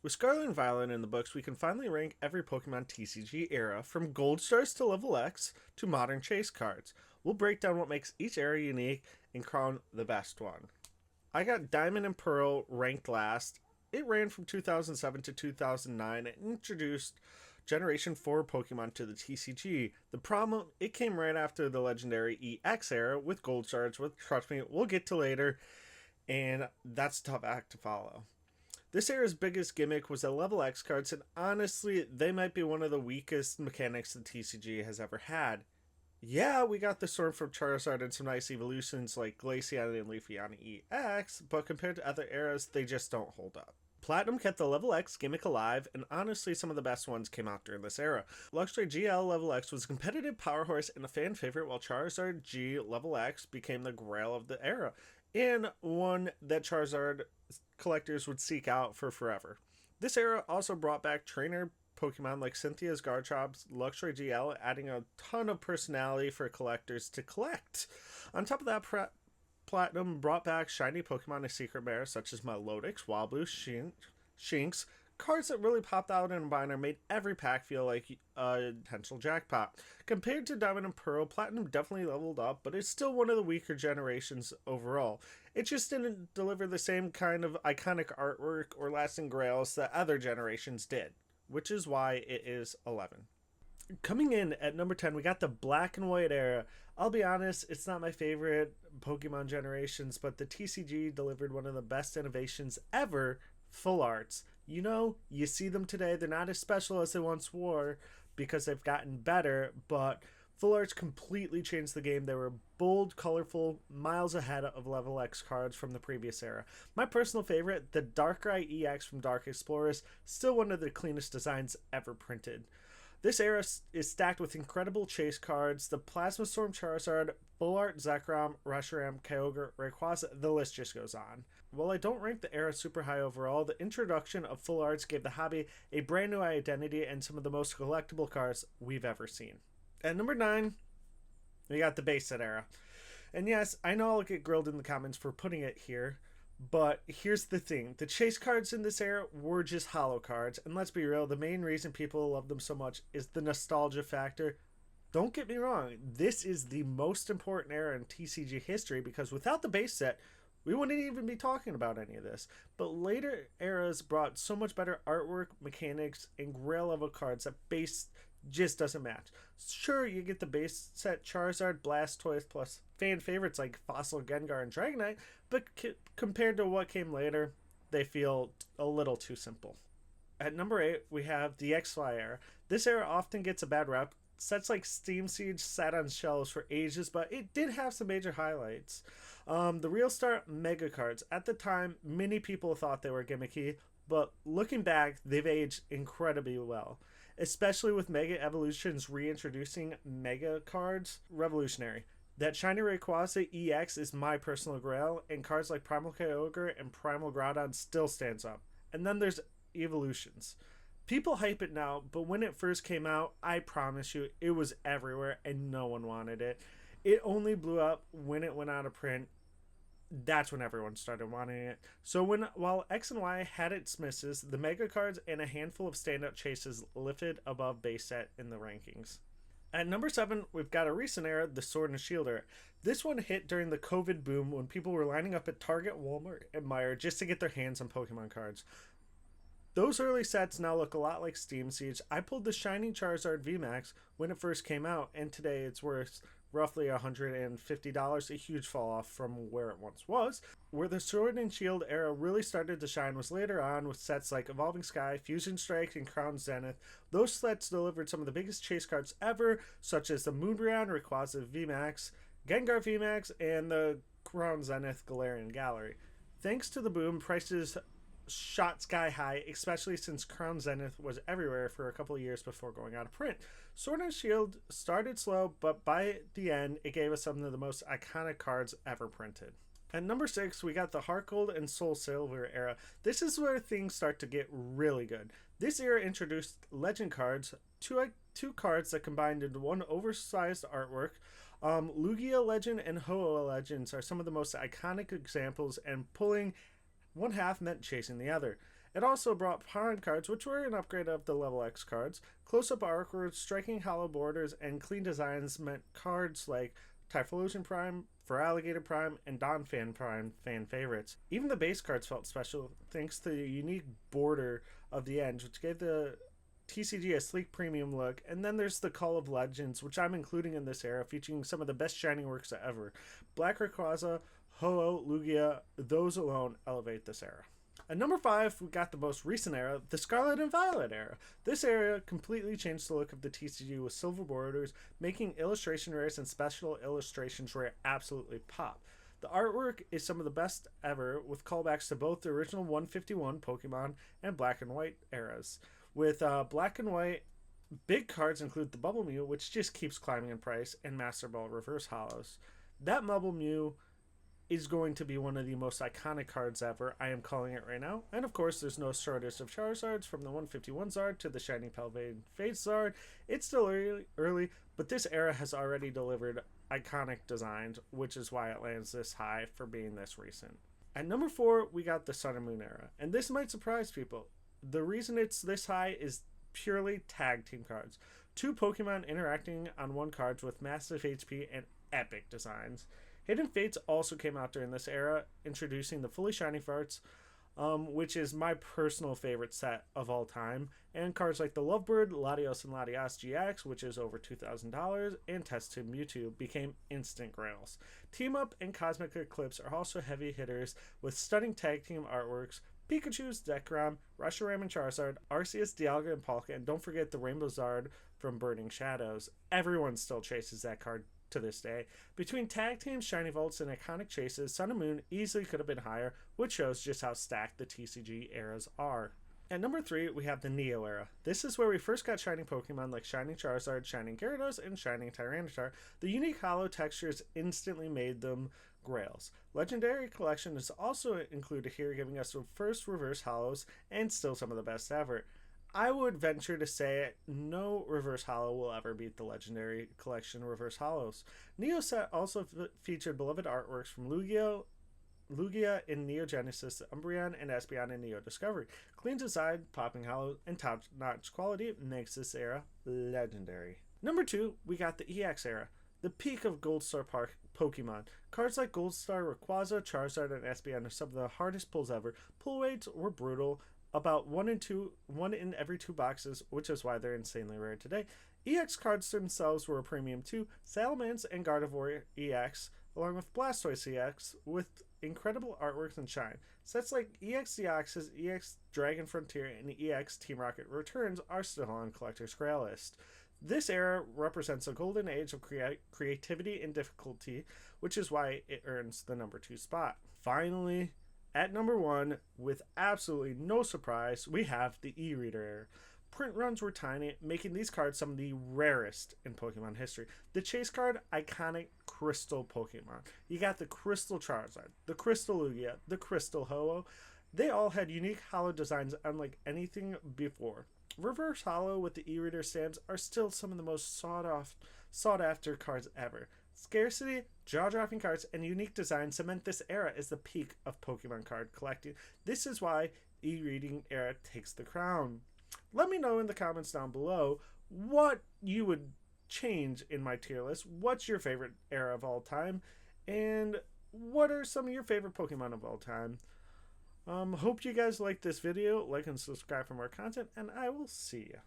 With Scarlet and Violet in the books, we can finally rank every Pokemon TCG era, from Gold Stars to Level X to modern chase cards. We'll break down what makes each era unique and crown the best one. I got Diamond and Pearl ranked last. It ran from 2007 to 2009 and introduced Generation 4 Pokemon to the TCG. The problem, it came right after the legendary EX era with Gold Stars, which, trust me, we'll get to later, and that's a tough act to follow. This era's biggest gimmick was the Level X cards, and honestly, they might be one of the weakest mechanics the TCG has ever had. Yeah, we got the Storm from Charizard and some nice evolutions like Glaceon and Leafeon EX, but compared to other eras, they just don't hold up. Platinum kept the Level X gimmick alive, and honestly, some of the best ones came out during this era. Luxray GL Level X was a competitive power horse and a fan favorite, while Charizard G Level X became the grail of the era, and one that Charizard collectors would seek out for forever. This era also brought back trainer Pokemon like Cynthia's Garchomp's Luxray GL, adding a ton of personality for collectors to collect. On top of that, Platinum brought back shiny Pokemon and secret rares such as Milotic, Swablu, Shinx, cards that really popped out in a binder, made every pack feel like a potential jackpot. Compared to Diamond and Pearl, Platinum definitely leveled up, but it's still one of the weaker generations overall. It just didn't deliver the same kind of iconic artwork or lasting grails that other generations did, which is why it is 11. Coming in at number 10, we got the Black and White era. I'll be honest, it's not my favorite Pokemon generations, but the TCG delivered one of the best innovations ever, full arts. You know, you see them today, they're not as special as they once were because they've gotten better, but full arts completely changed the game. They were bold, colorful, miles ahead of Level X cards from the previous era. My personal favorite, the Darkrai EX from Dark Explorers, still one of the cleanest designs ever printed. This era is stacked with incredible chase cards, the Plasma Storm Charizard, Full Art Zekrom, Reshiram, Kyogre, Rayquaza, the list just goes on. While I don't rank the era super high overall, the introduction of Full Arts gave the hobby a brand new identity and some of the most collectible cards we've ever seen. At number 9, we got the base set era. And yes, I know I'll get grilled in the comments for putting it here, but here's the thing. The chase cards in this era were just holo cards, and let's be real, the main reason people love them so much is the nostalgia factor. Don't get me wrong, this is the most important era in TCG history because without the base set, we wouldn't even be talking about any of this. But later eras brought so much better artwork, mechanics, and grail level cards that base just doesn't match. Sure, you get the base set Charizard, Blastoise, plus fan favorites like Fossil, Gengar, and Dragonite, but compared to what came later, they feel a little too simple. At number 8, we have the X-Y era. This era often gets a bad rep. Sets like Steam Siege sat on shelves for ages, but it did have some major highlights. The Real Star Mega cards. At the time, many people thought they were gimmicky, but looking back, they've aged incredibly well. Especially with Mega Evolutions reintroducing Mega cards. Revolutionary. That Shiny Rayquaza EX is my personal grail, and cards like Primal Kyogre and Primal Groudon still stands up. And then there's Evolutions. People hype it now, but when it first came out, I promise you, it was everywhere and no one wanted it. It only blew up when it went out of print. That's when everyone started wanting it. So while X and Y had its misses, the Mega cards and a handful of standout chases lifted above base set in the rankings. At number 7, we've got a recent era, the Sword and Shield era. This one hit during the COVID boom when people were lining up at Target, Walmart, and Meijer just to get their hands on Pokemon cards. Those early sets now look a lot like Steam Siege. I pulled the Shining Charizard VMAX when it first came out, and today it's worth roughly $150, a huge fall off from where it once was. Where the Sword and Shield era really started to shine was later on with sets like Evolving Sky, Fusion Strike, and Crown Zenith. Those sets delivered some of the biggest chase cards ever, such as the Moonbreon Rayquaza VMAX, Gengar VMAX, and the Crown Zenith Galarian Gallery. Thanks to the boom, prices shot sky high, especially since Crown Zenith was everywhere for a couple of years before going out of print. Sword and Shield started slow, but by the end, it gave us some of the most iconic cards ever printed. At number 6, we got the Heart Gold and Soul Silver era. This is where things start to get really good. This era introduced legend cards, two cards that combined into one oversized artwork. Lugia Legend and Hoa Legends are some of the most iconic examples, and pulling one half meant chasing the other. It also brought Prime cards, which were an upgrade of the Level X cards. Close-up artwork, striking hollow borders, and clean designs meant cards like Typhlosion Prime, Feraligatr Prime, and Donphan Prime fan favorites. Even the base cards felt special thanks to the unique border of the ends, which gave the TCG a sleek premium look. And then there's the Call of Legends, which I'm including in this era, featuring some of the best Shining works ever. Black Rayquaza, Ho-Oh, Lugia, those alone elevate this era. At number 5, we got the most recent era, the Scarlet and Violet era. This era completely changed the look of the TCG with silver borders, making illustration rares and special illustrations rare absolutely pop. The artwork is some of the best ever, with callbacks to both the original 151 Pokemon and Black and White eras. With Black and White, big cards include the Bubble Mew, which just keeps climbing in price, and Master Ball Reverse Holos. That Bubble Mew is going to be one of the most iconic cards ever. I am calling it right now. And of course, there's no shortage of Charizards, from the 151 Zard to the Shining Palvane Phase Zard. It's still early, but this era has already delivered iconic designs, which is why it lands this high for being this recent. At number 4, we got the Sun and Moon era. And this might surprise people. The reason it's this high is purely tag team cards. 2 Pokemon interacting on one card with massive HP and epic designs. Hidden Fates also came out during this era, introducing the fully shiny Farts, which is my personal favorite set of all time, and cards like the Lovebird, Latios and Latias GX, which is over $2,000, and Test Tube Mewtwo became instant grails. Team Up and Cosmic Eclipse are also heavy hitters with stunning tag team artworks. Pikachu's Zekrom, Reshiram and Charizard, Arceus, Dialga and Palkia, and don't forget the Rainbow Zard from Burning Shadows. Everyone still chases that card to this day. Between tag teams, shiny vaults, and iconic chases, Sun and Moon easily could have been higher, which shows just how stacked the TCG eras are. At number 3, we have the Neo era. This is where we first got shining Pokemon like Shining Charizard, Shining Gyarados, and Shining Tyranitar. The unique hollow textures instantly made them grails. Legendary Collection is also included here, giving us the first reverse hollows and still some of the best ever. I would venture to say no reverse holo will ever beat the Legendary Collection reverse holos. Neo set also featured beloved artworks from Lugia in Neo Genesis, Umbreon and Espeon in Neo Discovery. Clean design, popping hollow, and top-notch quality makes this era legendary. Number 2, we got the EX era. The peak of Gold Star Pokemon. Cards like Gold Star, Rayquaza, Charizard, and Espeon are some of the hardest pulls ever. Pull rates were brutal, about 1 in every 2 boxes, which is why they're insanely rare today. EX cards themselves were a premium too. Salamence and Gardevoir EX, along with Blastoise EX, with incredible artworks and shine. Sets like EX Deoxys, EX Dragon Frontier, and EX Team Rocket Returns are still on Collector's Grail list. This era represents a golden age of creativity and difficulty, which is why it earns the number 2 spot. Finally, at number 1, with absolutely no surprise, we have the e-reader era. Print runs were tiny, making these cards some of the rarest in Pokemon history. The chase card, iconic Crystal Pokemon. You got the Crystal Charizard, the Crystal Lugia, the Crystal Ho-Oh. They all had unique holo designs unlike anything before. Reverse holo with the e-reader stamps are still some of the most sought after cards ever. Scarcity, jaw-dropping cards, and unique designs cement this era as the peak of Pokemon card collecting. This is why e-reading era takes the crown. Let me know in the comments down below what you would change in my tier list. What's your favorite era of all time? And what are some of your favorite Pokemon of all time? Hope you guys liked this video. Like and subscribe for more content, and I will see you.